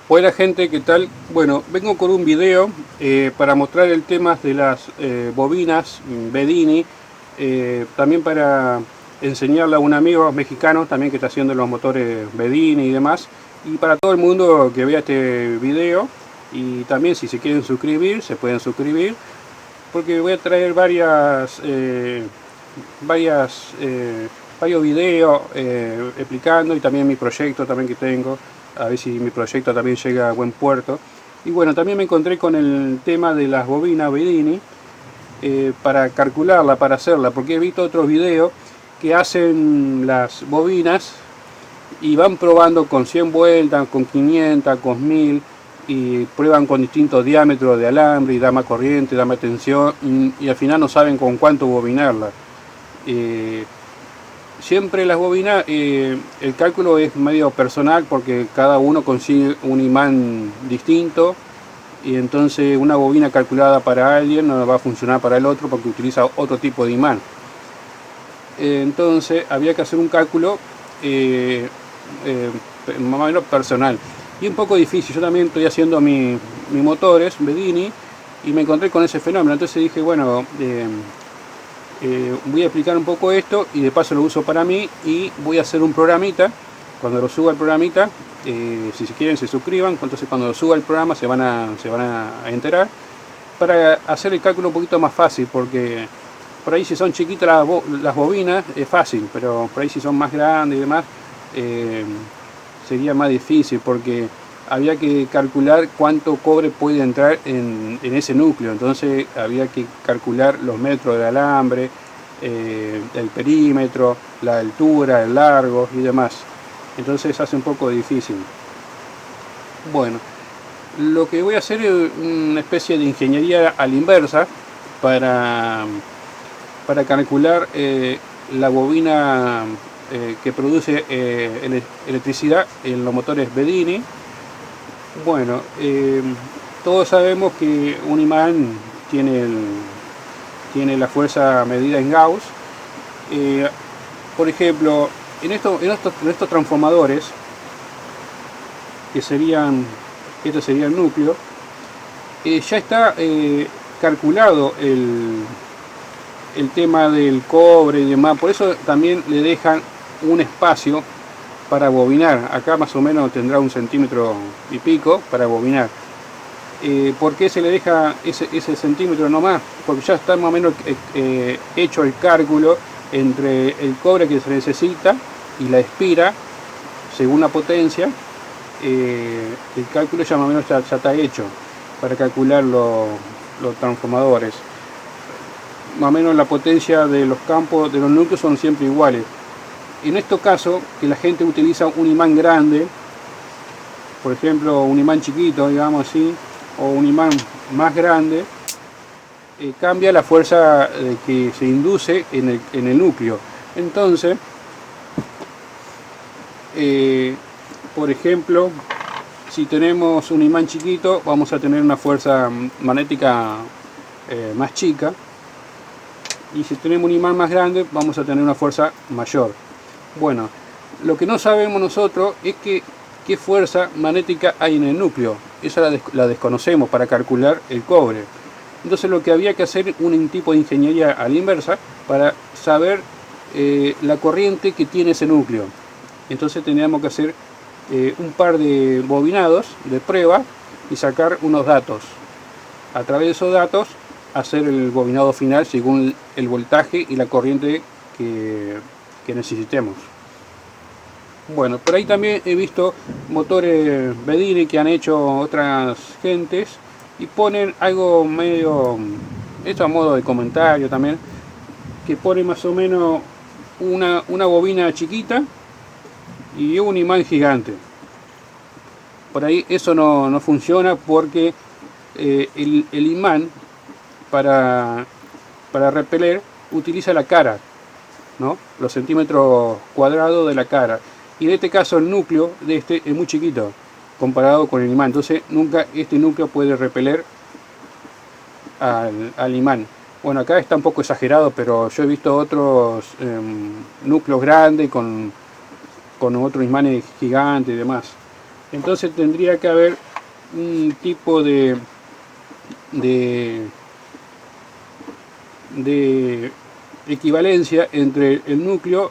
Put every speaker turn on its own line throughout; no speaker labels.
Hola gente, ¿qué tal? Bueno, vengo con un video para mostrar el tema de las bobinas Bedini, también para enseñarle a un amigo mexicano también que está haciendo los motores Bedini y demás, y para todo el mundo que vea este video, y también si se quieren suscribir, se pueden suscribir, porque voy a traer varios videos explicando y también mi proyecto también que tengo, a ver si mi proyecto también llega a buen puerto. Y bueno, también me encontré con el tema de las bobinas Bedini para calcularla, para hacerla, porque he visto otros videos que hacen las bobinas y van probando con 100 vueltas, con 500, con 1000 y prueban con distintos diámetros de alambre y da más corriente, da más tensión y al final no saben con cuánto bobinarla. Eh, Siempre las bobinas, el cálculo es medio personal porque cada uno consigue un imán distinto y entonces una bobina calculada para alguien no va a funcionar para el otro porque utiliza otro tipo de imán. Entonces había que hacer un cálculo más o menos personal y un poco difícil. Yo también estoy haciendo mis motores Bedini y me encontré con ese fenómeno. Entonces dije, bueno, voy a explicar un poco esto y de paso lo uso para mí y voy a hacer un programita. Cuando lo suba el programita, si quieren se suscriban, entonces cuando lo suba el programa se van a enterar para hacer el cálculo un poquito más fácil, porque por ahí si son chiquitas las bobinas es fácil, pero por ahí si son más grandes y demás eh, sería más difícil porque había que calcular cuánto cobre puede entrar en ese núcleo. Entonces había que calcular los metros de alambre, el perímetro, la altura, el largo y demás. Entonces hace un poco difícil. Bueno, lo que voy a hacer es una especie de ingeniería a la inversa para, para calcular la bobina que produce electricidad en los motores Bedini. Bueno, todos sabemos que un imán tiene, tiene la fuerza medida en Gauss. Eh, por ejemplo, en estos transformadores, que serían, este sería el núcleo, ya está calculado el tema del cobre y demás. Por eso también le dejan un espacio para bobinar. Acá más o menos tendrá 1,5 y pico para bobinar. ¿Por qué se le deja ese centímetro nomás? Porque ya está más o menos hecho el cálculo entre el cobre que se necesita y la espira según la potencia. El cálculo ya más o menos ya está hecho para calcular los transformadores. Más o menos la potencia de los campos de los núcleos son siempre iguales. En este caso, que la gente utiliza un imán grande, por ejemplo un imán chiquito, digamos así, o un imán más grande, cambia la fuerza que se induce en el núcleo. Entonces, por ejemplo, si tenemos un imán chiquito, vamos a tener una fuerza magnética más chica, y si tenemos un imán más grande, vamos a tener una fuerza mayor. Bueno, lo que no sabemos nosotros es qué fuerza magnética hay en el núcleo. Esa la desconocemos para calcular el cobre. Entonces lo que había que hacer un tipo de ingeniería a la inversa para saber la corriente que tiene ese núcleo. Entonces teníamos que hacer un par de bobinados de prueba y sacar unos datos. A través de esos datos hacer el bobinado final según el voltaje y la corriente que necesitemos. Bueno, por ahí también he visto motores Bedini que han hecho otras gentes y ponen algo medio, esto a modo de comentario también, que pone más o menos una bobina chiquita y un imán gigante. Por ahí eso no funciona porque el imán para repeler utiliza la cara, ¿no? Los centímetros cuadrados de la cara. Y en este caso el núcleo de este es muy chiquito comparado con el imán. Entonces nunca este núcleo puede repeler al imán. Bueno, acá está un poco exagerado, pero yo he visto otros núcleos grandes con otros imanes gigantes y demás. Entonces tendría que haber un tipo de, de equivalencia entre el núcleo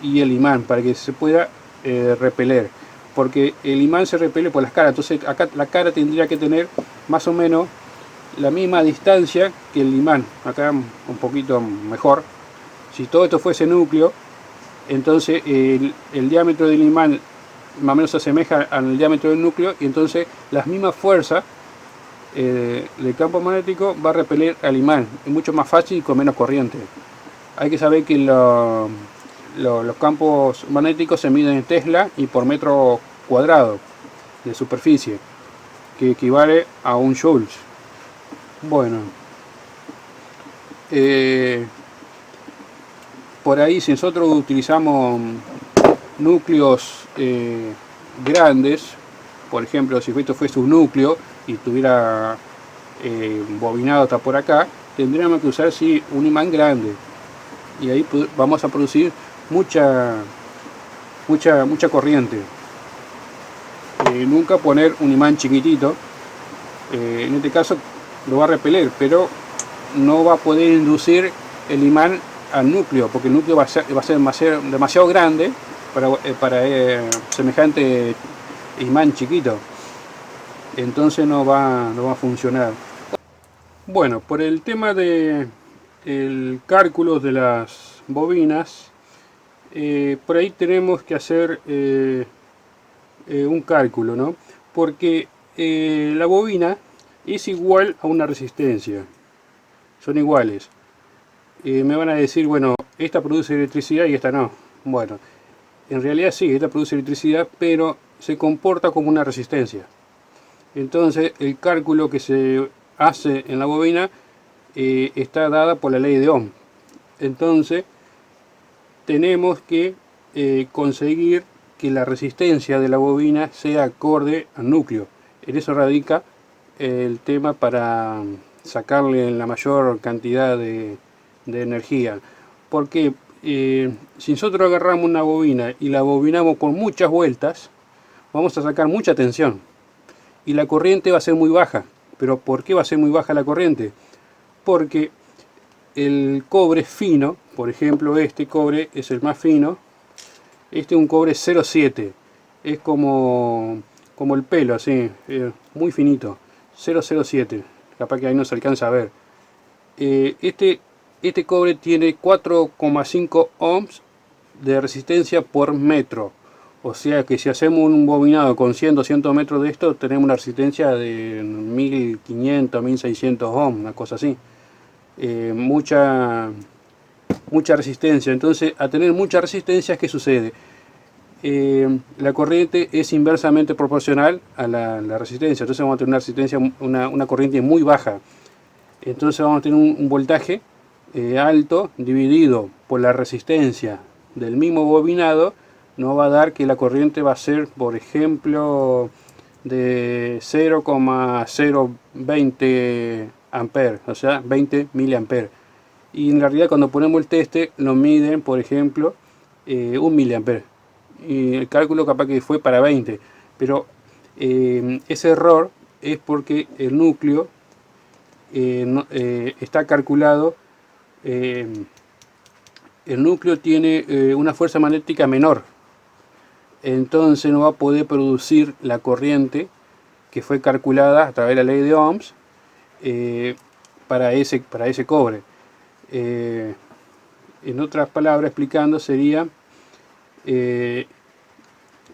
y el imán para que se pueda repeler, porque el imán se repele por las caras. Entonces acá la cara tendría que tener más o menos la misma distancia que el imán, acá un poquito mejor. Si todo esto fuese núcleo, entonces el diámetro del imán más o menos se asemeja al diámetro del núcleo, y entonces las mismas fuerzas del campo magnético va a repeler al imán. Es mucho más fácil y con menos corriente. Hay que saber que los campos magnéticos se miden en Tesla y por metro cuadrado de superficie, que equivale a un Joule. Bueno, por ahí, si nosotros utilizamos núcleos grandes, por ejemplo, si esto fuese un núcleo y estuviera bobinado hasta por acá, tendríamos que usar sí, un imán grande, y ahí vamos a producir mucha corriente. Nunca poner un imán chiquitito, en este caso lo va a repeler, pero no va a poder inducir el imán al núcleo, porque el núcleo va a ser demasiado grande para semejante imán chiquito. Entonces no va a funcionar. Bueno, por el tema de el cálculo de las bobinas, por ahí tenemos que hacer un cálculo, ¿no? Porque la bobina es igual a una resistencia, son iguales. Me van a decir, bueno, esta produce electricidad y esta no. Bueno, en realidad sí, esta produce electricidad, pero se comporta como una resistencia. Entonces el cálculo que se hace en la bobina está dada por la ley de Ohm. Entonces tenemos que conseguir que la resistencia de la bobina sea acorde al núcleo. En eso radica el tema para sacarle la mayor cantidad de energía. Porque si nosotros agarramos una bobina y la bobinamos con muchas vueltas, vamos a sacar mucha tensión y la corriente va a ser muy baja. ¿Pero por qué va a ser muy baja la corriente? Porque el cobre fino, por ejemplo este cobre es el más fino, este es un cobre 0,7, es como el pelo, así, muy finito, 0,07, capaz que ahí no se alcanza a ver. Este cobre tiene 4,5 ohms de resistencia por metro. O sea que si hacemos un bobinado con 100, 200 metros de esto, tenemos una resistencia de 1500, 1600 ohms, una cosa así. Mucha resistencia. Entonces, a tener mucha resistencia, ¿qué sucede? La corriente es inversamente proporcional a la resistencia. Entonces vamos a tener una resistencia, una corriente muy baja. Entonces vamos a tener un voltaje alto dividido por la resistencia del mismo bobinado, nos va a dar que la corriente va a ser, por ejemplo, de 0,020 amperes, o sea, 20 miliamperes. Y en realidad cuando ponemos el teste lo miden, por ejemplo, 1 miliamperes. Y el cálculo capaz que fue para 20. Pero ese error es porque el núcleo está calculado, el núcleo tiene una fuerza magnética menor, entonces no va a poder producir la corriente que fue calculada a través de la ley de Ohms para ese cobre. En otras palabras, explicando, sería,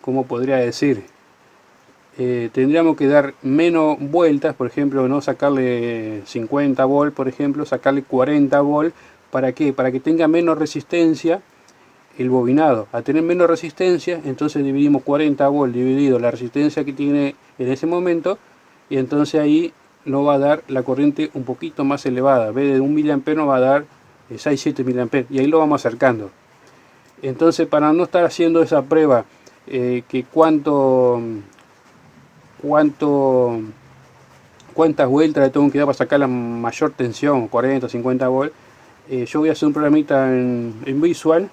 ¿cómo podría decir? Tendríamos que dar menos vueltas, por ejemplo, no sacarle 50 volt, por ejemplo, sacarle 40 volt. ¿Para qué? Para que tenga menos resistencia el bobinado. Al tener menos resistencia, entonces dividimos 40 volt dividido la resistencia que tiene en ese momento, y entonces ahí nos va a dar la corriente un poquito más elevada. En vez de 1 miliampere nos va a dar 6-7 miliamperes, y ahí lo vamos acercando. Entonces, para no estar haciendo esa prueba, que cuántas vueltas le tengo que dar para sacar la mayor tensión, 40 o 50 volt, yo voy a hacer un programita en Visual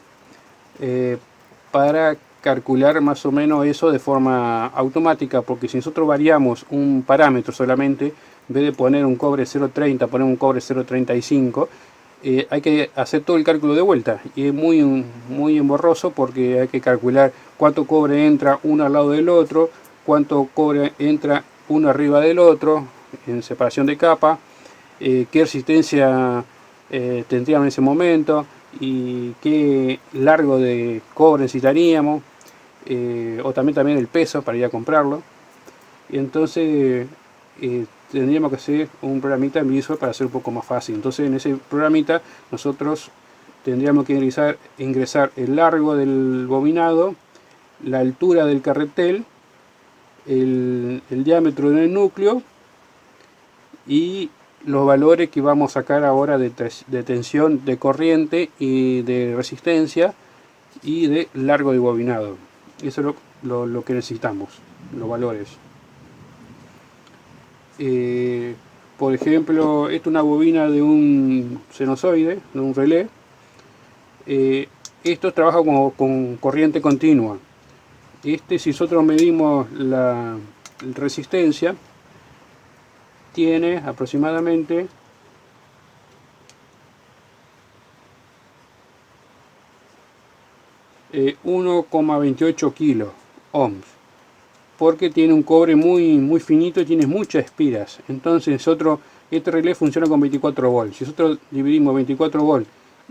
para calcular más o menos eso de forma automática, porque si nosotros variamos un parámetro solamente, en vez de poner un cobre 0.30, poner un cobre 0.35, hay que hacer todo el cálculo de vuelta, y es muy emborroso, porque hay que calcular cuánto cobre entra uno al lado del otro, cuánto cobre entra uno arriba del otro en separación de capa, qué resistencia tendríamos en ese momento y qué largo de cobre necesitaríamos, o también el peso para ir a comprarlo. Y entonces tendríamos que hacer un programita en Visual para hacer un poco más fácil. Entonces en ese programita nosotros tendríamos que ingresar el largo del bobinado, la altura del carretel, el diámetro del núcleo y los valores que vamos a sacar ahora de tensión, de corriente y de resistencia y de largo de bobinado. Eso es lo que necesitamos, los valores. Por ejemplo, esta es una bobina de un sinusoide, de un relé. Esto trabaja con corriente continua. Si nosotros medimos la resistencia, tiene aproximadamente 1,28 kilos ohms, porque tiene un cobre muy finito y tiene muchas espiras. Entonces este relé funciona con 24 volts. Si nosotros dividimos 24 volts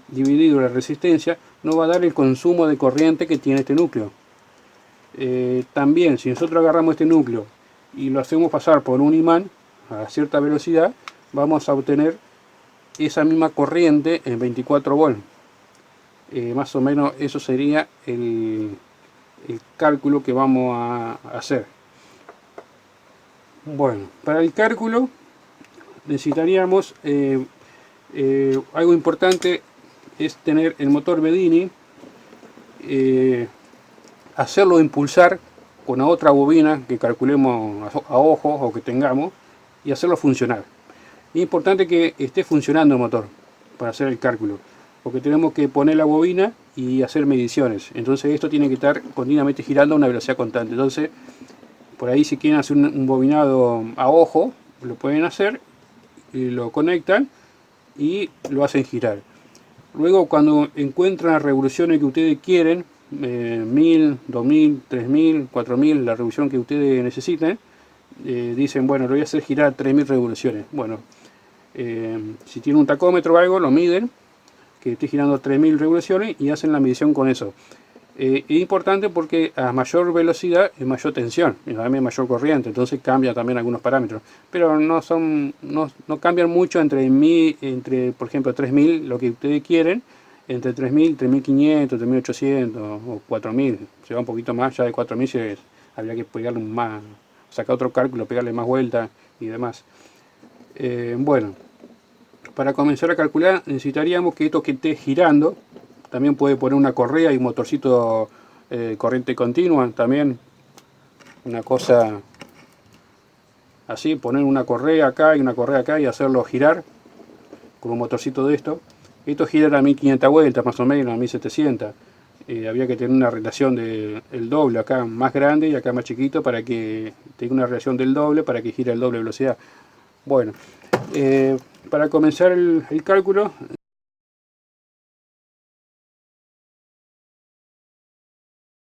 dividido la resistencia, nos va a dar el consumo de corriente que tiene este núcleo. También, si nosotros agarramos este núcleo y lo hacemos pasar por un imán a cierta velocidad, vamos a obtener esa misma corriente en 24 volts. Más o menos eso sería el cálculo que vamos a hacer. Bueno, para el cálculo necesitaríamos algo importante, es tener el motor Bedini, hacerlo impulsar con otra bobina que calculemos a ojo o que tengamos y hacerlo funcionar. Es importante que esté funcionando el motor para hacer el cálculo, porque tenemos que poner la bobina y hacer mediciones. Entonces esto tiene que estar continuamente girando a una velocidad constante. Entonces, por ahí si quieren hacer un bobinado a ojo, lo pueden hacer, y lo conectan y lo hacen girar. Luego, cuando encuentran las revoluciones que ustedes quieren, 1000, 2000, 3000, 4000, la revolución que ustedes necesiten, dicen, bueno, lo voy a hacer girar 3000 revoluciones. Bueno, si tienen un tacómetro o algo, lo miden, que esté girando 3000 revoluciones, y hacen la medición con eso. Es importante porque a mayor velocidad es mayor tensión, y también mayor corriente, entonces cambia también algunos parámetros. Pero no cambian mucho entre por ejemplo 3000, lo que ustedes quieren, entre 3000, 3500, 3800 o 4000. Se va un poquito más, ya de 4000 habría que pegarle más, sacar otro cálculo, pegarle más vueltas y demás. Bueno, para comenzar a calcular necesitaríamos que esto que esté girando, también puede poner una correa y un motorcito corriente continua, también una cosa así, poner una correa acá y una correa acá y hacerlo girar con un motorcito de esto. Esto gira a 1500 vueltas más o menos, a 1700. Había que tener una relación del doble, acá más grande y acá más chiquito, para que tenga una relación del doble, para que gire el doble velocidad. Bueno, para comenzar el cálculo